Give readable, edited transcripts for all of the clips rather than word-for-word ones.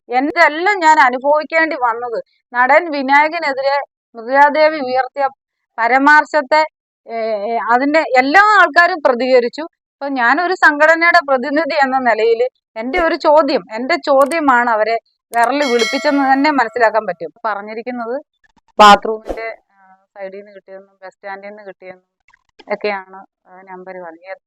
എന്തെല്ലാം ഞാൻ അനുഭവിക്കേണ്ടി വന്നത്. നടൻ വിനായകനെതിരെ മൃദുലാദേവി ഉയർത്തിയ പരാമർശത്തെ അതിന്റെ എല്ലാ ആൾക്കാരും പ്രതികരിച്ചു. അപ്പൊ ഞാനൊരു സംഘടനയുടെ പ്രതിനിധി എന്ന നിലയിൽ എന്റെ ചോദ്യമാണ് അവരെ വിരൽ വിളിപ്പിച്ചെന്ന് തന്നെ മനസ്സിലാക്കാൻ പറ്റും. പറഞ്ഞിരിക്കുന്നത് ബാത്റൂമിന്റെ സൈഡിൽ നിന്ന് കിട്ടിയെന്നും ബസ് സ്റ്റാൻഡിൽ നിന്ന് കിട്ടിയെന്നും ഒക്കെയാണ് നമ്പർ പറഞ്ഞത്.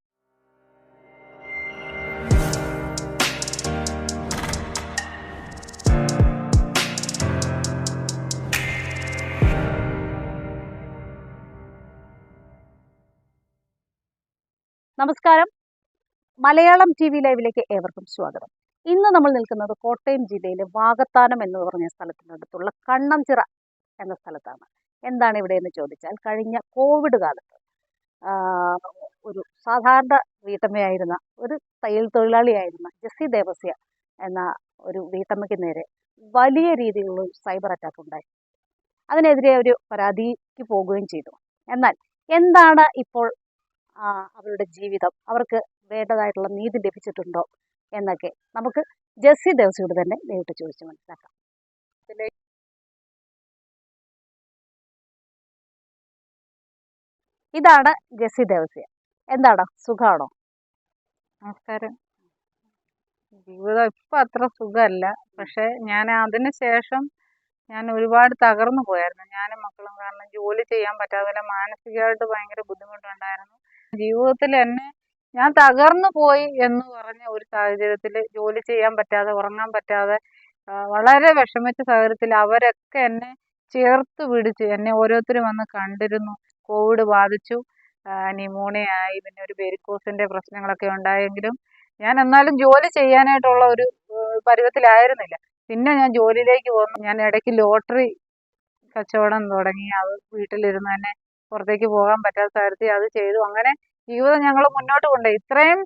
നമസ്കാരം, മലയാളം TV ലൈവിലേക്ക് ഏവർക്കും സ്വാഗതം. ഇന്ന് നമ്മൾ നിൽക്കുന്നത് കോട്ടയം ജില്ലയിലെ വാകത്താനം എന്ന് പറഞ്ഞ സ്ഥലത്തിനടുത്തുള്ള കണ്ണംചിറ എന്ന സ്ഥലത്താണ്. എന്താണ് ഇവിടെ എന്ന് ചോദിച്ചാൽ, കഴിഞ്ഞ കോവിഡ് കാലത്ത് ഒരു സാധാരണ വീട്ടമ്മയായിരുന്ന ഒരു തയ്യൽ തൊഴിലാളിയായിരുന്ന ജെസ്സി ദേവസ്യ എന്ന ഒരു വീട്ടമ്മയ്ക്ക് നേരെ വലിയ രീതിയിലുള്ള ഒരു സൈബർ അറ്റാക്ക് ഉണ്ടായി. അതിനെതിരെ ഒരു പരാതിക്ക് പോകുകയും ചെയ്തു. എന്നാൽ എന്താണ് ഇപ്പോൾ അവരുടെ ജീവിതം, അവർക്ക് വേണ്ടതായിട്ടുള്ള നീതി ലഭിച്ചിട്ടുണ്ടോ എന്നൊക്കെ നമുക്ക് ജെസ്സി ദേവസ്യയോട് തന്നെ നേരിട്ട് ചോദിച്ച് മനസ്സിലാക്കാം. ഇതാണ് ജെസ്സി ദേവസ്യ. എന്താണ്, സുഖമാണോ? നമസ്കാരം. ജീവിതം ഇപ്പൊ അത്ര സുഖമല്ല, പക്ഷെ ഞാൻ അതിനുശേഷം ഞാൻ ഒരുപാട് തകർന്നു പോയായിരുന്നു. ഞാനും മക്കളും കാരണം ജോലി ചെയ്യാൻ പറ്റാതെ മാനസികമായിട്ട് ഭയങ്കര ബുദ്ധിമുട്ടുണ്ടായിരുന്നു. ജീവിതത്തിൽ ഞാൻ തകർന്നു പോയി എന്ന് പറഞ്ഞ ഒരു സാഹചര്യത്തിൽ ജോലി ചെയ്യാൻ പറ്റാതെ, ഉറങ്ങാൻ പറ്റാതെ, വളരെ വിഷമിച്ച സാഹചര്യത്തിൽ അവരൊക്കെ എന്നെ ചേർത്ത് പിടിച്ച് എന്നെ ഓരോരുത്തരും വന്ന് കണ്ടിരുന്നു. കോവിഡ് ബാധിച്ചു, ന്യൂമോണിയ ആയി, പിന്നെ ഒരു വെരിക്കോസിന്റെ പ്രശ്നങ്ങളൊക്കെ ഉണ്ടായെങ്കിലും ഞാൻ എന്നാലും ജോലി ചെയ്യാനായിട്ടുള്ള ഒരു പരുവത്തിലായിരുന്നില്ല. പിന്നെ ഞാൻ ജോലിയിലേക്ക് പോന്നു. ഞാൻ ഇടയ്ക്ക് ലോട്ടറി കച്ചവടം തുടങ്ങി. അത് വീട്ടിലിരുന്ന് തന്നെ, പുറത്തേക്ക് പോകാൻ പറ്റാത്ത സാഹചര്യത്തിൽ അത് ചെയ്തു. അങ്ങനെ ജീവിതം ഞങ്ങൾ മുന്നോട്ട് കൊണ്ടുപോയി. ഇത്രയും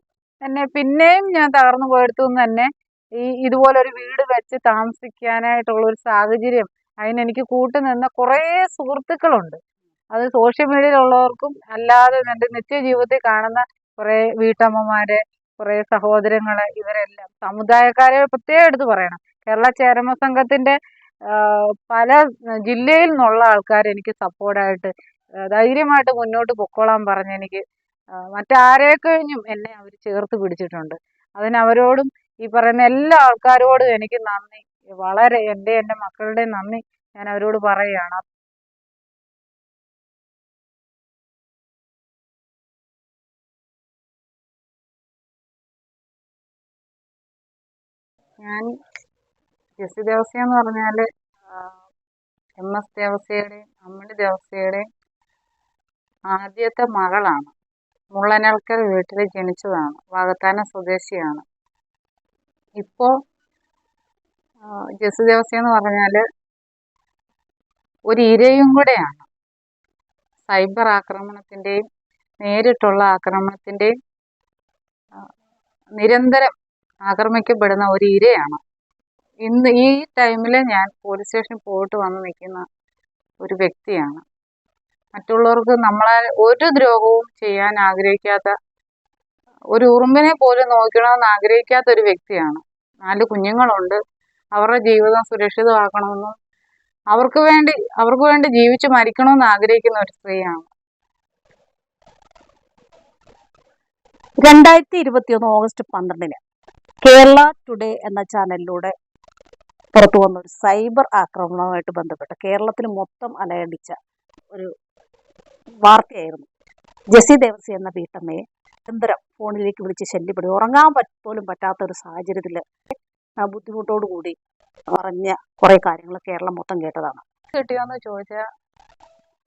പിന്നെയും ഞാൻ തകർന്നു പോയെടുത്തു തന്നെ ഇതുപോലൊരു വീട് വെച്ച് താമസിക്കാനായിട്ടുള്ള ഒരു സാഹചര്യം, അതിനെനിക്ക് കൂട്ടുനിന്ന കുറേ സുഹൃത്തുക്കളുണ്ട്. അത് സോഷ്യൽ മീഡിയയിലുള്ളവർക്കും അല്ലാതെ എൻ്റെ നിത്യജീവിതത്തിൽ കാണുന്ന കുറേ വീട്ടമ്മമാരെ, കുറേ സഹോദരങ്ങളെ, ഇവരെല്ലാം സമുദായക്കാരെ പ്രത്യേകം എടുത്ത് പറയണം. കേരള ചേരമ സംഘത്തിന്റെ പല ജില്ലയിൽ നിന്നുള്ള ആൾക്കാർ എനിക്ക് സപ്പോർട്ടായിട്ട് ധൈര്യമായിട്ട് മുന്നോട്ട് പൊക്കോളാൻ പറഞ്ഞ് എനിക്ക് മറ്റാരെ കഴിഞ്ഞും എന്നെ അവർ ചേർത്ത് പിടിച്ചിട്ടുണ്ട്. അതിനവരോടും ഈ പറയുന്ന എല്ലാ ആൾക്കാരോടും എനിക്ക് നന്ദി, വളരെ എൻ്റെ മക്കളുടെ നന്ദി ഞാൻ അവരോട് പറയുകയാണ്. ഞാൻ ജെസ്സി ദേവസ്യ എന്ന് പറഞ്ഞാൽ MS ദേവസ്യയുടെയും അമ്മിണി ദേവസ്യയുടെയും ആദ്യത്തെ മകളാണ്. മുള്ളനൽക്കൽ വീട്ടിൽ ജനിച്ചതാണ്. വാകത്താനം സ്വദേശിയാണ്. ഇപ്പോൾ ജെസ്സി ദേവസ്യ എന്ന് പറഞ്ഞാൽ ഒരു ഇരയും കൂടെയാണ്. സൈബർ ആക്രമണത്തിൻ്റെയും നേരിട്ടുള്ള ആക്രമണത്തിൻ്റെയും നിരന്തരം ആക്രമിക്കപ്പെടുന്ന ഒരു ഇരയാണ്. ഇന്ന് ഈ ടൈമിൽ ഞാൻ പോലീസ് സ്റ്റേഷനിൽ പോയിട്ട് വന്ന് നിൽക്കുന്ന ഒരു വ്യക്തിയാണ്. മറ്റുള്ളവർക്ക് നമ്മളെ ഒരു ദ്രോഹവും ചെയ്യാൻ ആഗ്രഹിക്കാത്ത, ഒരു ഉറുമ്പിനെ പോലും നോക്കണമെന്ന് ആഗ്രഹിക്കാത്ത ഒരു വ്യക്തിയാണ്. 4 കുഞ്ഞുങ്ങളുണ്ട്. അവരുടെ ജീവിതം സുരക്ഷിതമാക്കണമെന്നും അവർക്ക് വേണ്ടി ജീവിച്ച് മരിക്കണമെന്ന് ആഗ്രഹിക്കുന്ന ഒരു സ്ത്രീയാണ്. 2021 ഓഗസ്റ്റ് 12 കേരള ടുഡേ എന്ന ചാനലിലൂടെ പുറത്തു വന്ന ഒരു സൈബർ ആക്രമണവുമായിട്ട് ബന്ധപ്പെട്ട് കേരളത്തിൽ മൊത്തം അലയടിച്ച ഒരു വാർത്തയായിരുന്നു. ജെസ്സി ദേവസ്യ എന്ന വീട്ടമ്മയെ നിരന്തരം ഫോണിലേക്ക് വിളിച്ച് ശല്യപ്പെടും. ഉറങ്ങാൻ പോലും പറ്റാത്ത ഒരു സാഹചര്യത്തിൽ ബുദ്ധിമുട്ടോടു കൂടി പറഞ്ഞ കുറെ കാര്യങ്ങൾ കേരളം മൊത്തം കേട്ടതാണ്. കിട്ടിയോന്ന് ചോദിച്ചാൽ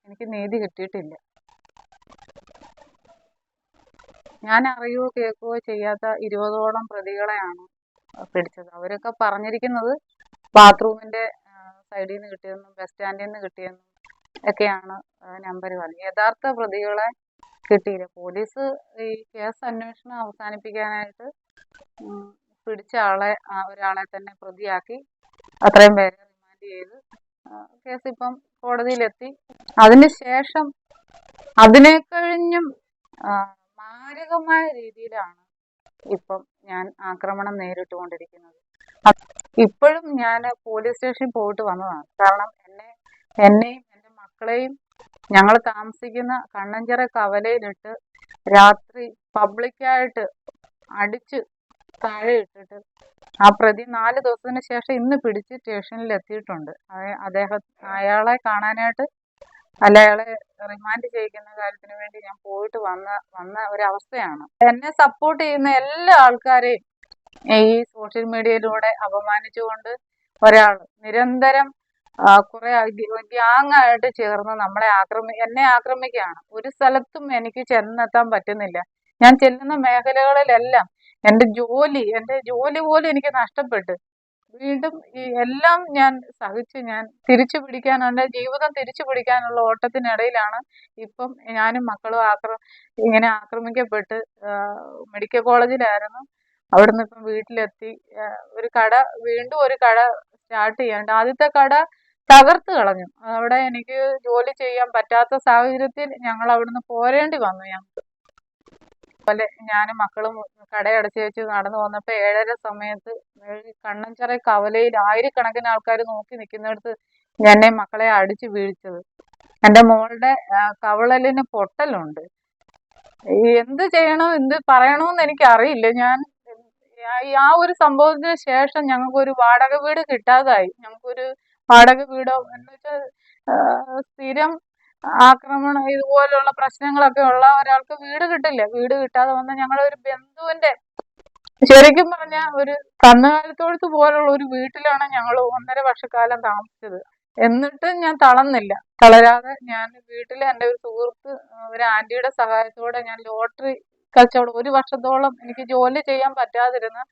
എനിക്ക് നീതി കിട്ടിയിട്ടില്ല. ഞാൻ അറിയുകയോ കേൾക്കുകയോ ചെയ്യാത്ത 20ഓളം പ്രതികളെയാണ് പിടിച്ചത്. അവരൊക്കെ പറഞ്ഞിരിക്കുന്നത് ബാത്റൂമിന്റെ സൈഡിൽ നിന്ന് കിട്ടിയെന്നും ബസ് സ്റ്റാൻഡിൽ നിന്ന് കിട്ടിയെന്നും ഒക്കെയാണ് നമ്പർ പറഞ്ഞത്. യഥാർത്ഥ പ്രതികളെ കിട്ടിയില്ല. പോലീസ് ഈ കേസ് അന്വേഷണം അവസാനിപ്പിക്കാനായിട്ട് പിടിച്ച ഒരാളെ തന്നെ പ്രതിയാക്കി അത്രയും പേരെ റിമാൻഡ് ചെയ്ത് കേസ് ഇപ്പം കോടതിയിലെത്തി. അതിനുശേഷം അതിനെ കഴിഞ്ഞും മാരകമായ രീതിയിലാണ് ഇപ്പം ഞാൻ ആക്രമണം നേരിട്ടുകൊണ്ടിരിക്കുന്നത്. ഇപ്പോഴും ഞാൻ പോലീസ് സ്റ്റേഷനിൽ പോയിട്ട് വന്നതാണ്. കാരണം എന്നെയും എൻ്റെ മക്കളെയും ഞങ്ങൾ താമസിക്കുന്ന കണ്ണഞ്ചിറ കവലയിലിട്ട് രാത്രി പബ്ലിക്കായിട്ട് അടിച്ച് താഴെ ഇട്ടിട്ട് ആ പ്രതി 4 ദിവസത്തിന് ശേഷം ഇന്ന് പിടിച്ച് സ്റ്റേഷനിൽ എത്തിയിട്ടുണ്ട്. അയാളെ കാണാനായിട്ട് അല്ല, അയാളെ റിമാൻഡ് ചെയ്യിക്കുന്ന കാര്യത്തിന് വേണ്ടി ഞാൻ പോയിട്ട് വന്ന ഒരവസ്ഥയാണ്. എന്നെ സപ്പോർട്ട് ചെയ്യുന്ന എല്ലാ ആൾക്കാരെയും ഈ സോഷ്യൽ മീഡിയയിലൂടെ അപമാനിച്ചുകൊണ്ട് ഒരാൾ നിരന്തരം കുറെ ഗ്യാങ്ങായിട്ട് ചേർന്ന് എന്നെ ആക്രമിക്കുകയാണ്. ഒരു സ്ഥലത്തും എനിക്ക് ചെന്നെത്താൻ പറ്റുന്നില്ല. ഞാൻ ചെല്ലുന്ന മേഖലകളിലെല്ലാം എൻ്റെ ജോലി പോലും എനിക്ക് നഷ്ടപ്പെട്ട് വീണ്ടും ഈ എല്ലാം ഞാൻ സഹിച്ച് ഞാൻ എൻ്റെ ജീവിതം തിരിച്ചു പിടിക്കാനുള്ള ഓട്ടത്തിനിടയിലാണ് ഇപ്പം ഞാനും മക്കളും ഇങ്ങനെ ആക്രമിക്കപ്പെട്ട് മെഡിക്കൽ കോളേജിലായിരുന്നു. അവിടുന്ന് ഇപ്പം വീട്ടിലെത്തി. വീണ്ടും ഒരു കട സ്റ്റാർട്ട് ചെയ്യാനുണ്ട്. ആദ്യത്തെ കട തകർത്ത് കളഞ്ഞു. അവിടെ എനിക്ക് ജോലി ചെയ്യാൻ പറ്റാത്ത സാഹചര്യത്തിൽ ഞങ്ങൾ അവിടുന്ന് പോരേണ്ടി വന്നു. ഞങ്ങൾക്ക് അതുപോലെ ഞാനും മക്കളും കടയടച്ച് വെച്ച് നടന്നു വന്നപ്പോൾ 7:30 സമയത്ത് കണ്ണഞ്ചിറ കവലയിൽ ആയിരക്കണക്കിന് ആൾക്കാർ നോക്കി നിൽക്കുന്നിടത്ത് എന്നെ മക്കളെ അടിച്ചു വീഴ്ചത്. എൻ്റെ മോളുടെ കവളലിന് പൊട്ടലുണ്ട്. എന്ത് ചെയ്യണോ എന്ത് പറയണോന്ന് എനിക്ക് അറിയില്ല. ആ ഒരു സംഭവത്തിന് ശേഷം ഞങ്ങൾക്കൊരു വാടക വീട് കിട്ടാതായി. ഞങ്ങൾക്കൊരു വാടക വീടോ എന്ന് വെച്ചാൽ സ്ഥിരം ആക്രമണം ഇതുപോലുള്ള പ്രശ്നങ്ങളൊക്കെ ഉള്ള ഒരാൾക്ക് വീട് കിട്ടില്ല. വീട് കിട്ടാതെ വന്ന ഞങ്ങളൊരു ബന്ധുവിന്റെ ശരിക്കും പറഞ്ഞ ഒരു കന്നുകാലിത്തൊഴുത്ത് പോലുള്ള ഒരു വീട്ടിലാണ് ഞങ്ങൾ 1.5 വർഷക്കാലം താമസിച്ചത്. എന്നിട്ടും ഞാൻ തളരാതെ ഞാൻ വീട്ടിൽ എൻ്റെ ഒരു സുഹൃത്ത് ഒരു ആന്റിയുടെ സഹായത്തോടെ ഞാൻ ലോട്ടറി കച്ചവടം 1 വർഷത്തോളം എനിക്ക് ജോലി ചെയ്യാൻ പറ്റാതിരുന്ന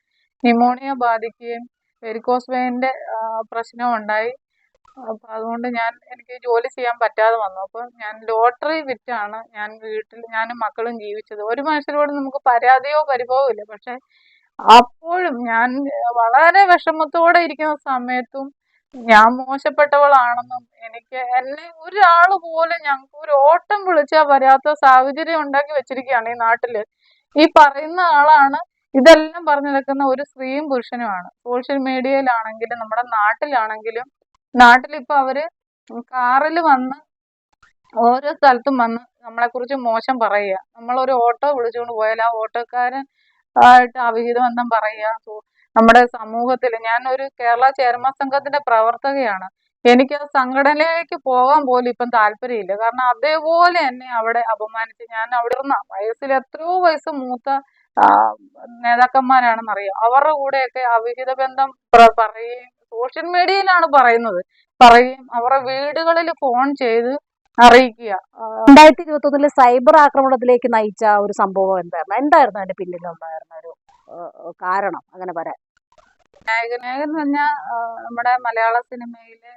ന്യൂമോണിയ ബാധിക്കുകയും വെരിക്കോസ് വെയിൻ്റെ പ്രശ്നം ഉണ്ടായി. അപ്പം അതുകൊണ്ട് എനിക്ക് ജോലി ചെയ്യാൻ പറ്റാതെ വന്നു. അപ്പം ഞാൻ ലോട്ടറി വിറ്റാണ് ഞാനും മക്കളും ജീവിച്ചത്. ഒരു മനുഷ്യരോട് നമുക്ക് പരാതിയോ പരിഭവമോ ഇല്ല. പക്ഷെ അപ്പോഴും ഞാൻ വളരെ വിഷമത്തോടെ ഇരിക്കുന്ന സമയത്തും ഞാൻ മോശപ്പെട്ടവളാണെന്നും എന്നെ ഒരാൾ പോലും ഞങ്ങൾക്ക് ഒരു ഓട്ടം വിളിച്ചാൽ വരാത്ത സാഹചര്യം ഉണ്ടാക്കി വെച്ചിരിക്കുകയാണ് ഈ നാട്ടില്. ഈ പറയുന്ന ആളാണ് ഇതെല്ലാം പറഞ്ഞു നിൽക്കുന്ന ഒരു സ്ത്രീയും പുരുഷനുമാണ്. സോഷ്യൽ മീഡിയയിലാണെങ്കിലും നമ്മുടെ നാട്ടിലിപ്പോൾ അവര് കാറിൽ വന്ന് ഓരോ സ്ഥലത്തും വന്ന് നമ്മളെക്കുറിച്ച് മോശം പറയുക. നമ്മളൊരു ഓട്ടോ വിളിച്ചുകൊണ്ട് പോയാൽ ആ ഓട്ടോക്കാരൻ ആയിട്ട് അവിഹിതബന്ധം പറയുക. നമ്മുടെ സമൂഹത്തിൽ ഞാനൊരു കേരള ചേരമാ സംഘത്തിന്റെ പ്രവർത്തകയാണ്. എനിക്ക് ആ സംഘടനയിലേക്ക് പോകാൻ പോലും ഇപ്പം താല്പര്യമില്ല. കാരണം അതേപോലെ എന്നെ അവിടെ അപമാനിച്ച് ഞാൻ അവിടെ ഇരുന്ന എത്രയോ വയസ്സ് മൂത്ത നേതാക്കന്മാരാണെന്നറിയാം. അവരുടെ കൂടെയൊക്കെ അവിഹിത ബന്ധം പറയുകയും സോഷ്യൽ മീഡിയയിലാണ് പറയുകയും അവരുടെ വീടുകളിൽ ഫോൺ ചെയ്ത് അറിയിക്കുക. 2021 സൈബർ ആക്രമണത്തിലേക്ക് നയിച്ച ഒരു സംഭവം എന്തായിരുന്നു അതിന്റെ പിന്നിലുണ്ടായിരുന്ന ഒരു കാരണം? അങ്ങനെ പറയാൻ നായകൻ എന്ന് പറഞ്ഞാൽ നമ്മുടെ മലയാള സിനിമയിലെ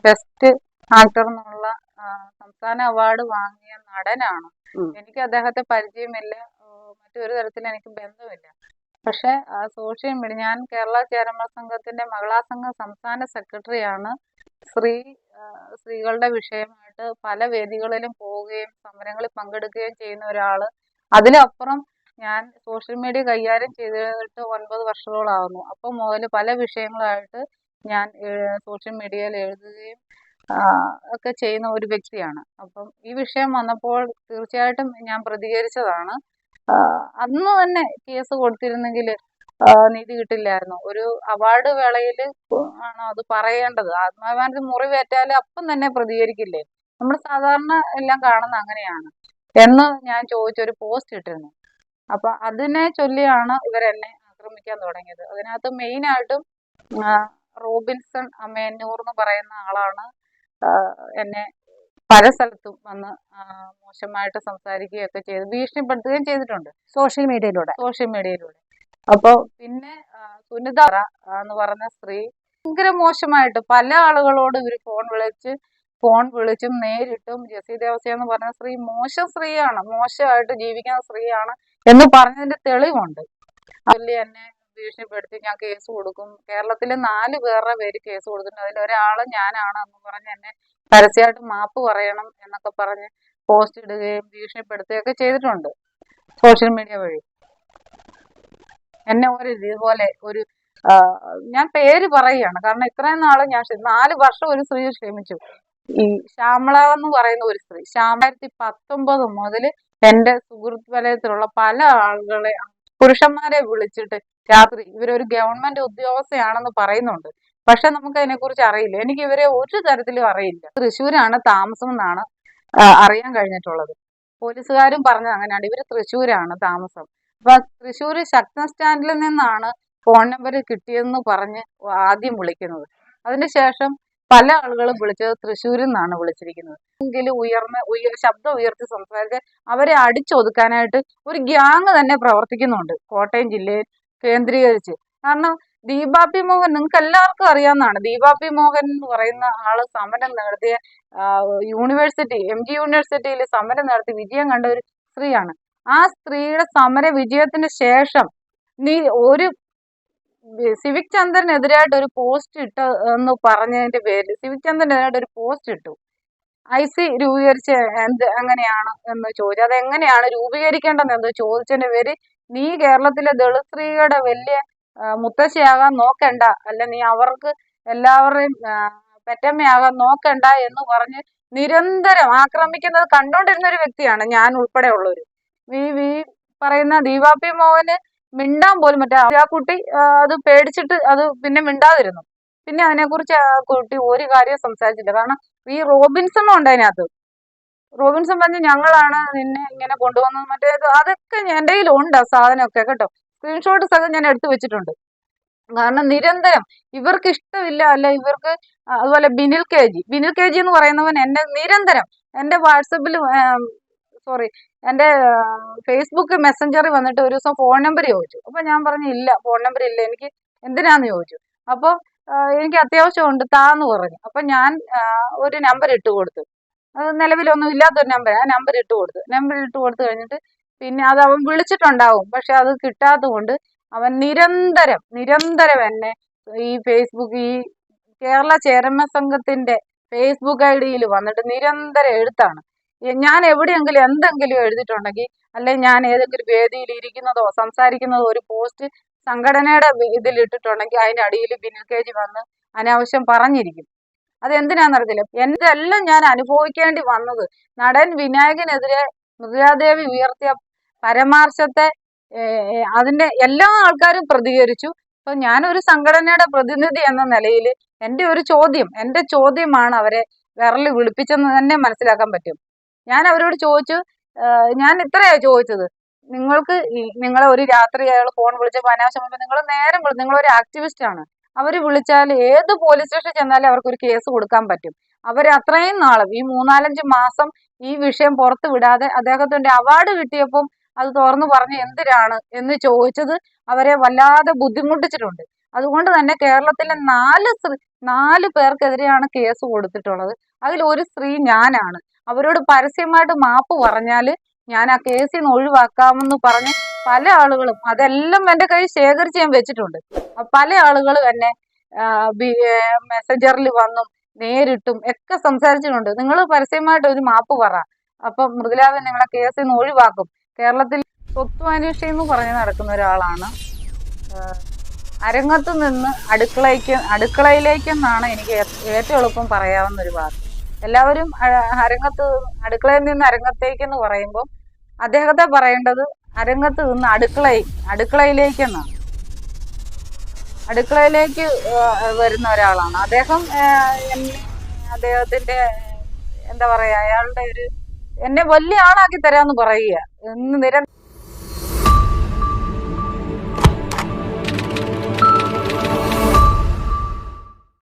ബെസ്റ്റ് ആക്ടർ എന്നുള്ള സംസ്ഥാന അവാർഡ് വാങ്ങിയ നടനാണ്. എനിക്ക് അദ്ദേഹത്തെ പരിചയമില്ല, മറ്റൊരു തരത്തിൽ എനിക്ക് ബന്ധമില്ല. പക്ഷെ സോഷ്യൽ മീഡിയ ഞാൻ കേരള ചേരമാ സംഘത്തിന്റെ മഹിളാ സംഘം സംസ്ഥാന സെക്രട്ടറിയാണ്. സ്ത്രീകളുടെ വിഷയമായിട്ട് പല വേദികളിലും പോവുകയും സമരങ്ങളിൽ പങ്കെടുക്കുകയും ചെയ്യുന്ന ഒരാള്. അതിലപ്പുറം ഞാൻ സോഷ്യൽ മീഡിയ കൈകാര്യം ചെയ്തിട്ട് 9 വർഷത്തോളാകുന്നു. അപ്പം മുതൽ പല വിഷയങ്ങളായിട്ട് ഞാൻ സോഷ്യൽ മീഡിയയിൽ എഴുതുകയും ഒക്കെ ചെയ്യുന്ന ഒരു വ്യക്തിയാണ്. അപ്പം ഈ വിഷയം വന്നപ്പോൾ തീർച്ചയായിട്ടും ഞാൻ പ്രതികരിച്ചതാണ്. അന്ന് തന്നെ കേസ് കൊടുത്തിരുന്നെങ്കിൽ നീതി കിട്ടില്ലായിരുന്നു. ഒരു അവാർഡ് വേളയിൽ ആണ് അത് പറയേണ്ടത്. ആത്മാഭിമാനത്തിന് മുറിവേറ്റാൽ അപ്പം തന്നെ പ്രതികരിക്കില്ലേ? നമ്മൾ സാധാരണ എല്ലാം കാണുന്ന അങ്ങനെയാണ് എന്ന് ഞാൻ ചോദിച്ചൊരു പോസ്റ്റ് ഇട്ടിരുന്നു. അപ്പൊ അതിനെ ചൊല്ലിയാണ് ഇവരെന്നെ ആക്രമിക്കാൻ തുടങ്ങിയത്. അതിനകത്ത് മെയിനായിട്ടും റോബിൻസൺ അമേന്നൂർ എന്ന് പറയുന്ന ആളാണ് എന്നെ പല സ്ഥലത്തും വന്ന് മോശമായിട്ട് സംസാരിക്കുകയൊക്കെ ചെയ്ത് ഭീഷണിപ്പെടുത്തുകയും ചെയ്തിട്ടുണ്ട് സോഷ്യൽ മീഡിയയിലൂടെ. അപ്പോൾ പിന്നെ സുനിത എന്ന് പറഞ്ഞ സ്ത്രീ ഭയങ്കര മോശമായിട്ട് പല ആളുകളോട് ഇവർ ഫോൺ വിളിച്ചും നേരിട്ടും ജെസി ദേവസ്യ എന്ന് പറഞ്ഞ സ്ത്രീ മോശം സ്ത്രീയാണ്, മോശമായിട്ട് ജീവിക്കുന്ന സ്ത്രീയാണ് എന്ന് പറഞ്ഞതിന്റെ തെളിവുണ്ട്. അതിൽ എന്നെ ഭീഷണിപ്പെടുത്തി ഞാൻ കേസ് കൊടുക്കും. കേരളത്തിലെ 4 പേരുടെ പേര് കേസ് കൊടുത്തിട്ടുണ്ട്. അതിലൊരാള് ഞാനാണ് എന്ന് പറഞ്ഞ് എന്നെ പരസ്യമായിട്ട് മാപ്പ് പറയണം എന്നൊക്കെ പറഞ്ഞ് പോസ്റ്റ് ഇടുകയും ഭീഷണിപ്പെടുത്തുകയൊക്കെ ചെയ്തിട്ടുണ്ട് സോഷ്യൽ മീഡിയ വഴി. എന്നെ ഇതുപോലെ ഒരു ഞാൻ പേര് പറയുകയാണ്, കാരണം ഇത്രയും നാള് ഞാൻ 4 വർഷം ഒരു സ്ത്രീ ക്ഷമിച്ചു. ഈ ശ്യാമള എന്ന് പറയുന്ന ഒരു സ്ത്രീ 2019 മുതൽ എന്റെ സുഹൃത്ത് വലയത്തിലുള്ള പല ആളുകളെ, പുരുഷന്മാരെ വിളിച്ചിട്ട് രാത്രി ഇവരൊരു ഗവൺമെന്റ് ഉദ്യോഗസ്ഥയാണെന്ന് പറയുന്നുണ്ട്. പക്ഷെ നമുക്ക് അതിനെക്കുറിച്ച് അറിയില്ല. എനിക്ക് ഇവരെ ഒരു തരത്തിലും അറിയില്ല. തൃശ്ശൂരാണ് താമസം എന്നാണ് അറിയാൻ കഴിഞ്ഞിട്ടുള്ളത്. പോലീസുകാരും പറഞ്ഞത് അങ്ങനെയാണ്, ഇവര് തൃശ്ശൂരാണ് താമസം. അപ്പൊ തൃശ്ശൂര് ശക്തൻ സ്റ്റാൻഡിൽ നിന്നാണ് ഫോൺ നമ്പർ കിട്ടിയതെന്ന് പറഞ്ഞ് ആദ്യം വിളിക്കുന്നത്. അതിനുശേഷം പല ആളുകളും വിളിച്ചത് തൃശ്ശൂരിൽ നിന്നാണ് വിളിച്ചിരിക്കുന്നത്. എങ്കിലും ശബ്ദം ഉയർത്തി സംസാരിച്ച് അവരെ അടിച്ചൊതുക്കാനായിട്ട് ഒരു ഗ്യാങ് തന്നെ പ്രവർത്തിക്കുന്നുണ്ട് കോട്ടയം ജില്ലയിൽ കേന്ദ്രീകരിച്ച്. കാരണം ദീപാ പി മോഹൻ നിങ്ങൾക്ക് എല്ലാവർക്കും അറിയാവുന്നതാണ്. ദീപാ പി മോഹൻ എന്ന് പറയുന്ന ആള് സമരം നടത്തിയ യൂണിവേഴ്സിറ്റി MG യൂണിവേഴ്സിറ്റിയിൽ സമരം നടത്തി വിജയം കണ്ട ഒരു സ്ത്രീയാണ്. ആ സ്ത്രീയുടെ സമര വിജയത്തിന് ശേഷം ഒരു സിവിക് ചന്ദ്രനെതിരായിട്ട് ഒരു പോസ്റ്റ് ഇട്ട് എന്ന് പറഞ്ഞതിന്റെ പേരിൽ സിവിക് ചന്ദ്രനെതിരായിട്ട് ഒരു പോസ്റ്റ് ഇട്ടു. IC രൂപീകരിച്ച എങ്ങനെയാണ് എന്ന് ചോദിച്ചു. അത് എങ്ങനെയാണ് രൂപീകരിക്കേണ്ടത് എന്ന് ചോദിച്ചതിന്റെ പേര് നീ കേരളത്തിലെ ദളിത് സ്ത്രീകളുടെ വലിയ മുത്തശ്ശിയാകാൻ നോക്കണ്ട, അല്ല നീ അവർക്ക് എല്ലാവരുടെയും പെറ്റമ്മയാകാൻ നോക്കണ്ട എന്ന് പറഞ്ഞ് നിരന്തരം ആക്രമിക്കുന്നത് കണ്ടോണ്ടിരുന്ന ഒരു വ്യക്തിയാണ് ഞാൻ ഉൾപ്പെടെ ഉള്ളവര്. ഈ പറയുന്ന ദീപാ പി മോഹന് മിണ്ടാൻ പോലും ആ കുട്ടി അത് പേടിച്ചിട്ട് അത് പിന്നെ മിണ്ടാതിരുന്നു. പിന്നെ അതിനെക്കുറിച്ച് ആ കുട്ടി ഒരു കാര്യവും സംസാരിച്ചില്ല. കാരണം ഈ റോബിൻസണും ഉണ്ട് അതിനകത്ത്. റോബിൻസൺ പറഞ്ഞ് ഞങ്ങളാണ് നിന്നെ ഇങ്ങനെ കൊണ്ടുവന്നത്, മറ്റേത് അതൊക്കെ എൻ്റെ കയ്യിലുണ്ട് ആ സാധനമൊക്കെ കേട്ടോ. സ്ക്രീൻഷോട്ട്സ് ഒക്കെ ഞാൻ എടുത്തു വെച്ചിട്ടുണ്ട്. കാരണം നിരന്തരം ഇവർക്ക് ഇഷ്ടമില്ല, അല്ല ഇവർക്ക് അതുപോലെ ബിനിൽ കെ ജി എന്ന് പറയുന്നവൻ എന്നെ നിരന്തരം എൻ്റെ വാട്സപ്പിൽ എൻ്റെ ഫേസ്ബുക്ക് മെസ്സഞ്ചറിൽ വന്നിട്ട് ഒരു ദിവസം ഫോൺ നമ്പർ ചോദിച്ചു. അപ്പൊ ഞാൻ പറഞ്ഞു ഇല്ല, ഫോൺ നമ്പർ ഇല്ല, എനിക്ക് എന്തിനാന്ന് ചോദിച്ചു. അപ്പോൾ എനിക്ക് അത്യാവശ്യമുണ്ട് താന്ന് പറഞ്ഞു. അപ്പൊ ഞാൻ ഒരു നമ്പർ ഇട്ട് കൊടുത്തു. അത് നിലവിലൊന്നും ഇല്ലാത്തൊരു നമ്പർ. ആ നമ്പർ ഇട്ട് കൊടുത്തു കഴിഞ്ഞിട്ട് പിന്നെ അത് അവൻ വിളിച്ചിട്ടുണ്ടാവും, പക്ഷെ അത് കിട്ടാത്തത് കൊണ്ട് അവൻ നിരന്തരം എന്നെ ഈ ഫേസ്ബുക്ക് ഈ കേരള ചേരമ സംഘത്തിന്റെ ഫേസ്ബുക്ക് ID വന്നിട്ട് നിരന്തരം എഴുത്താണ്. ഞാൻ എവിടെയെങ്കിലും എന്തെങ്കിലും എഴുതിയിട്ടുണ്ടെങ്കിൽ, അല്ലെങ്കിൽ ഞാൻ ഏതെങ്കിലും വേദിയിൽ ഇരിക്കുന്നതോ സംസാരിക്കുന്നതോ ഒരു പോസ്റ്റ് സംഘടനയുടെ ഇതിൽ ഇട്ടിട്ടുണ്ടെങ്കിൽ അതിന്റെ അടിയിൽ ബിനിൽ കെ ജി വന്ന് അനാവശ്യം പറഞ്ഞിരിക്കും. അത് എന്തിനാണെന്നറിയത്തില്ല. എന്തെല്ലാം ഞാൻ അനുഭവിക്കേണ്ടി വന്നത് നടൻ വിനായകനെതിരെ മൃദുലാദേവി ഉയർത്തിയ പരാമർശത്തെ അതിന്റെ എല്ലാ ആൾക്കാരും പ്രതികരിച്ചു. അപ്പൊ ഞാനൊരു സംഘടനയുടെ പ്രതിനിധി എന്ന നിലയിൽ എന്റെ ചോദ്യമാണ് അവരെ വിരൽ വിളിപ്പിച്ചെന്ന് തന്നെ മനസ്സിലാക്കാൻ പറ്റും. ഞാൻ അവരോട് ചോദിച്ചു, ഞാൻ ഇത്രയാ ചോദിച്ചത്, നിങ്ങളെ ഒരു രാത്രി അയാൾ ഫോൺ വിളിച്ചപ്പോൾ അനാവശ്യം നിങ്ങളൊരു ആക്ടിവിസ്റ്റ് ആണ്. അവര് വിളിച്ചാൽ ഏത് പോലീസ് സ്റ്റേഷനിൽ ചെന്നാലും അവർക്കൊരു കേസ് കൊടുക്കാൻ പറ്റും. അവർ അത്രയും നാളും ഈ 3-4 മാസം ഈ വിഷയം പുറത്തു വിടാതെ അദ്ദേഹത്തിന്റെ അവാർഡ് കിട്ടിയപ്പം അത് തുറന്നു പറഞ്ഞ് എന്തിനാണ് എന്ന് ചോദിച്ചത് അവരെ വല്ലാതെ ബുദ്ധിമുട്ടിച്ചിട്ടുണ്ട്. അതുകൊണ്ട് തന്നെ കേരളത്തിലെ 4 പേർക്കെതിരെയാണ് കേസ് കൊടുത്തിട്ടുള്ളത്. അതിൽ ഒരു സ്ത്രീ ഞാനാണ്. അവരോട് പരസ്യമായിട്ട് മാപ്പ് പറഞ്ഞാൽ ഞാൻ ആ കേസിൽ നിന്ന് ഒഴിവാക്കാമെന്ന് പറഞ്ഞ് പല ആളുകളും അതെല്ലാം എൻ്റെ കയ്യിൽ ശേഖരിച്ച് ഞാൻ വെച്ചിട്ടുണ്ട്. പല ആളുകളും എന്നെ മെസ്സഞ്ചറിൽ വന്നും നേരിട്ടും ഒക്കെ സംസാരിച്ചിട്ടുണ്ട്. നിങ്ങൾ പരസ്യമായിട്ട് ഒരു മാപ്പ് പറ, അപ്പം മൃദുലാദേവി നിങ്ങളെ കേസിൽ നിന്ന് ഒഴിവാക്കും. കേരളത്തിൽ സ്വത്വാന്വേഷി എന്ന് പറഞ്ഞ് നടക്കുന്ന ഒരാളാണ്. അരങ്ങത്ത് നിന്ന് അടുക്കളയിലേക്കെന്നാണ് എനിക്ക് ഏറ്റവും എളുപ്പം പറയാവുന്ന ഒരു വാക്ക്. എല്ലാവരും അടുക്കളയിൽ നിന്ന് അരങ്ങത്തേക്കെന്ന് പറയുമ്പോൾ അദ്ദേഹത്തെ പറയേണ്ടത് അരങ്ങത്ത് നിന്ന് അടുക്കളയിലേക്കെന്നാണ്. അടുക്കളയിലേക്ക് വരുന്ന ഒരാളാണ് അദ്ദേഹം. അദ്ദേഹത്തിന്റെ എന്താ പറയാ, അയാളുടെ എന്നെ വലിയ ആളാക്കി തരാന്ന് പറയുക.